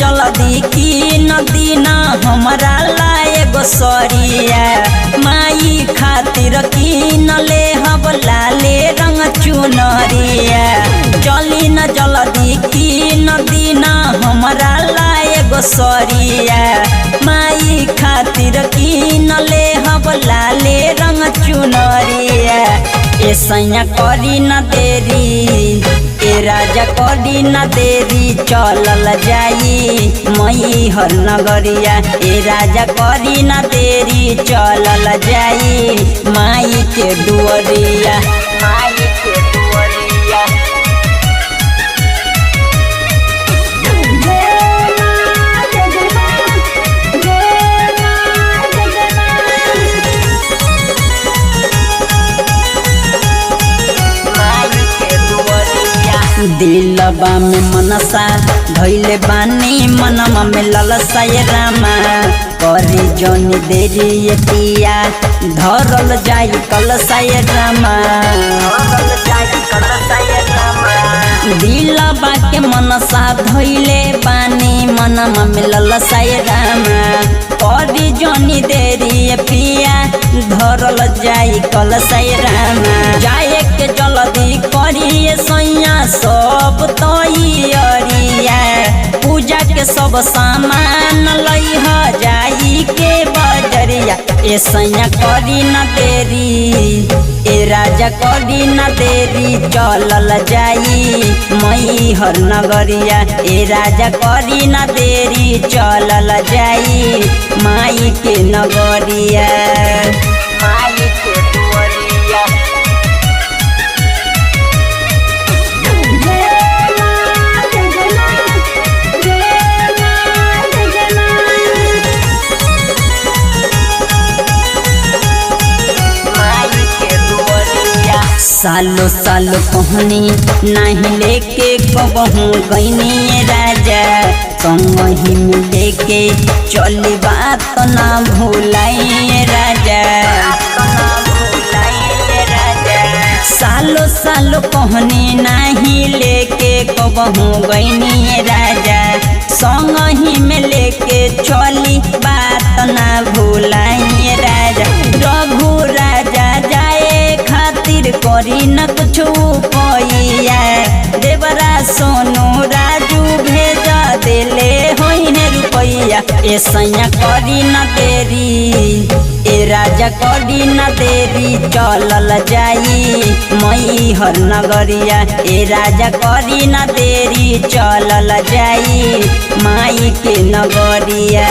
जल्दी की नदी न हमरा लाए गोसरिया माई खातिर की न ले हब लाले रंग चुनरिया चली न जल्दी की नदी न हमरा लाए गोसरिया माई खातिर की न ले हब लाले रंग चुनरिया ए सैया करी न देरी ए राजा करी न देरी चलल जाई मई हर नगरिया ए राजा करी न देरी चलल जाई माई के दुअरिया माई के दुअरिया। दिलबा में मनसा धैले बानी मनवा में ललसा ये रामा करी जनी देरी ये पिया धरल जाई कलसा ये रामा दिलबा के मनसा धैले बानी मनवा में ललसा ये रामा करी जनी देरी ये पिया धरल जाई कलसा ये रामा जाए के जल्दी करिए सैया सब तैयारिया पूजा के सब सामान लइह जाई के बजरिया ए सैया करी न देरी ए राजा करी न देरी चलल जाई मई हर नगरिया ए राजा करी न देरी चलल जाई माई के नगरिया माई के दुअरिया। सालो सालो कहनी नहीं लेके कबहू गईनी राजा संग ही में लेके चली बात ना भूलाई राजा सालो सालो कहनी नहीं लेके कबहू गईनी राजा संग ही में लेके चली बात ना भूलाई राजा रघु राजा जाए खातिर करी न कुछ पैया देवरा सोनू राजू भेजा देले होइने रुपैया ए सैया करी न देरी ए राजा करी न देरी चलल जाई मई हर नगरिया ए राजा करी न देरी चलल जाई माई के नगरिया।